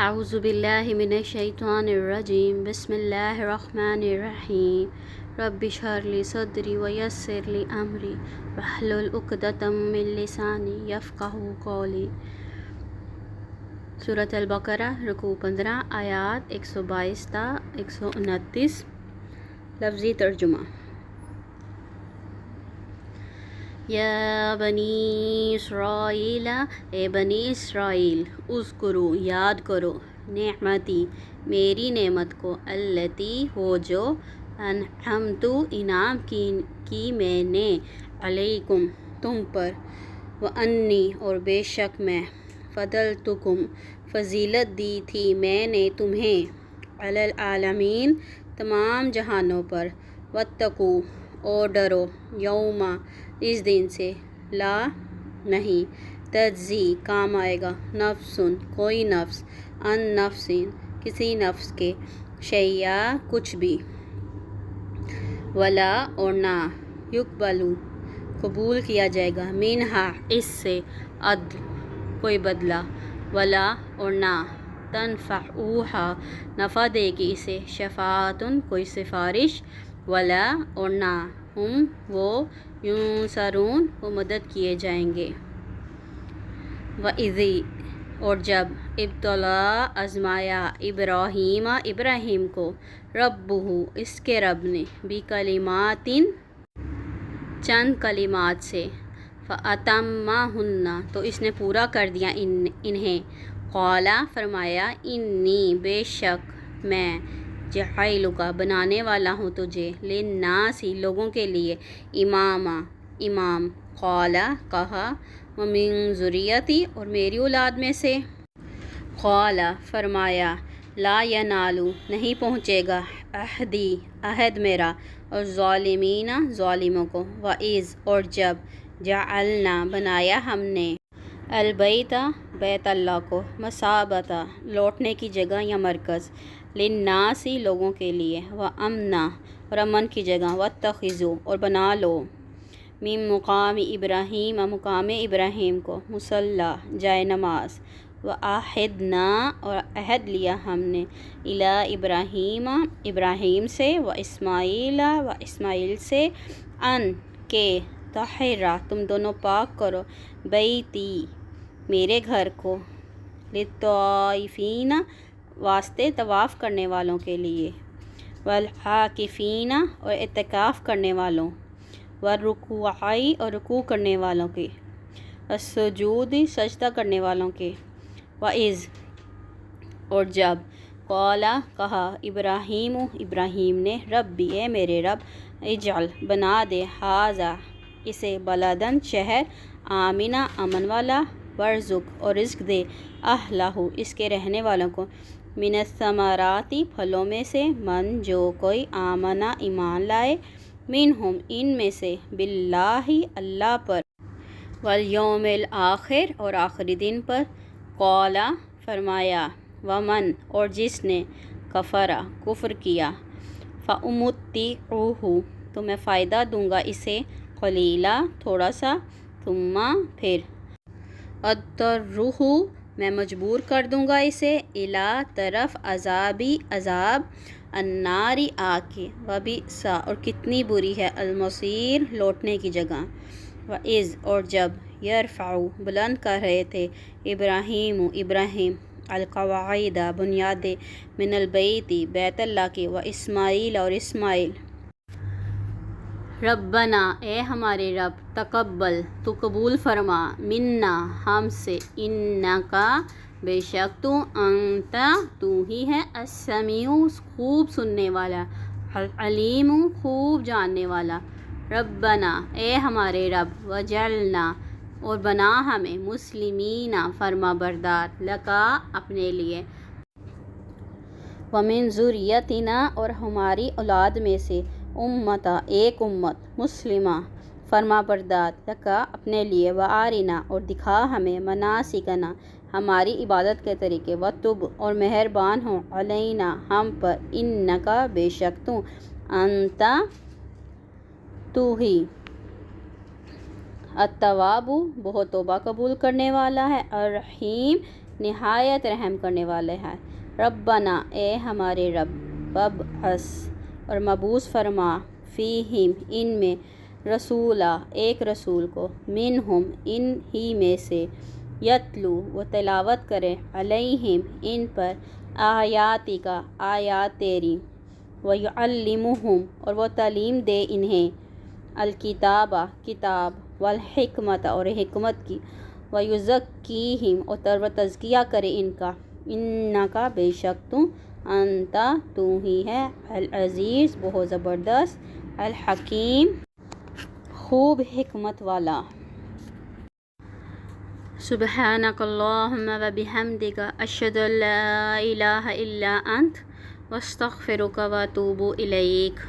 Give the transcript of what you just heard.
اعوذ باللہ من الشیطان الرجیم بسم اللہ الرحمن الرحیم رب اشرح لی صدری ویسر لی امری واحلل عقدۃ من لسانی یفقہوا قولی۔ سورۃ البقرہ رکوع 15 آیات 122 تا 129۔ لفظی ترجمہ۔ یا بنی اسرائیل، اے بنی اسرائیل، اذکروا، یاد کرو، نعمتی، میری نعمت کو، التی، وہ جو، انعمت، انعام کی میں نے، علیکم، تم پر، وانی، اور بے شک میں، فضلتکم، فضیلت دی تھی میں نے تمہیں، علی العالمین، تمام جہانوں پر، واتقوا، اور ڈرو، یوما، اس دن سے، لا، نہیں، تجزی، کام آئے گا، نفس، کوئی نفس، ان نفس، کسی نفس کے، شیئا، کچھ بھی، ولا، اور نہ، یقبلو، قبول کیا جائے گا، منہا، اس سے، عدل، کوئی بدلہ، ولا، اور نہ، تنفعوہا، نفع دے گی اسے، شفاعتن، کوئی سفارش، ولا، اور نہ، ہم، وہ، ینصرون، وہ مدد کیے جائیں گے۔ وَإِذِ، اور جب، ابتلا، آزمایا، ابراہیم، ابراہیم کو، ربہ، اس کے رب نے، بکلمات، چند کلمات سے، فَأَتَمَّہُنَّ، تو اس نے پورا کر دیا انہیں، قال، فرمایا، انی، بے شک میں، جاعلک، بنانے والا ہوں تجھے، للناس، لوگوں کے لیے، امام، قال، کہا، ومن ذریتی، اور میری اولاد میں سے، قال، فرمایا، لا ینال، نہیں پہنچے گا، عہدی، عہد میرا، اور ظالمین، ظالموں کو، وَإِذْ، اور جب، جعلنا، بنایا ہم نے، البیت، بیت اللہ کو، مثابۃ، لوٹنے کی جگہ یا مرکز، للناس، لوگوں کے لیے، وامنا، اور امن کی جگہ، واتخذوا، اور بنا لو، من مقام ابراہیم، مقام ابراہیم کو، مصلی، جائے نماز، وعہدنا، اور عہد لیا ہم نے، الی ابراہیم، ابراہیم سے، اسماعیل سے، ان، کہ، طہرا، تم دونوں پاک کرو، بیتی، میرے گھر کو، للطائفین، واسطے طواف کرنے والوں کے لیے، والعاکفین، اور اعتکاف کرنے والوں، والرکوعی، اور رکوع کرنے والوں کے، السجود، سجدہ کرنے والوں کے، وَإِذْ، اور جب، قال، کہا، ابراہیم، ابراہیم نے، ربی، اے میرے رب، اجعل، بنا دے، ھذا، اسے، بلدن، شہر، آمنا، امن والا، وارزق، اور رزق دے، اہلہ، اس کے رہنے والوں کو، من الثمرات، پھلوں میں سے، من، جو کوئی، آمنا، ایمان لائے، منہم، ان میں سے، باللہ، اللہ پر، والیوم الآخر، اور آخری دن پر، قال، فرمایا، ومن، اور جس نے، کفر، کفر کیا، فأمتعہ، تو میں فائدہ دوں گا اسے، قلیلا، تھوڑا سا، ثم، پھر، اضطرہ، میں مجبور کر دوں گا اسے، الی، طرف، عذابی، عذاب، النار، آگ کے، وبئس، اور کتنی بری ہے، المصیر، لوٹنے کی جگہ، وَإِذْ، اور جب، یرفع، بلند کر رہے تھے، ابراہیم، القواعد، بنیادیں، من البیت، بیت اللہ کی، واسماعیل، اور اسماعیل، ربنا، اے ہمارے رب، تقبل، تو قبول فرما، منا، ہم سے، انکا، بے شک تو، انت، تو ہی ہے، السمیع، خوب سننے والا، العلیم، خوب جاننے والا، ربنا، اے ہمارے رب، وجعلنا، اور بنا ہمیں، مسلمین، فرما بردار، لکا، اپنے لیے، ومن ذریتنا، اور ہماری اولاد میں سے، امتا، ایک امت، مسلمہ، فرما بردار، لکا، اپنے لیے، وارنا، اور دکھا ہمیں، مناسکنا، ہماری عبادت کے طریقے، وتب، اور مہربان ہو، علینا، ہم پر، انکا، بے شک تو، انت، تو ہی، التواب، بہت توبہ قبول کرنے والا ہے، الرحیم، نہایت رحم کرنے والے ہیں۔ ربنا اے ہمارے رب، ببعث اور مبعوث فرما، فیہم ان میں، رسولا ایک رسول کو، منہم ان ہی میں سے، یتلو وہ تلاوت کرے، علیہم ان پر، آیاتی کا آیات تیری، ویعلمہم اور وہ تعلیم دے انہیں، الکتابہ کتاب، والحکمت اور حکمت کی، ویزکیہم اور تر و تزکیہ کرے ان کا، انکا بے شک تو، انتا تو ہی ہے، العزیز بہت زبردست، الحکیم خوب حکمت والا۔ سبحانک اللہم و بحمدک، اشہد ان لا الہ الا انت، واستغفرک و اتوب الیک۔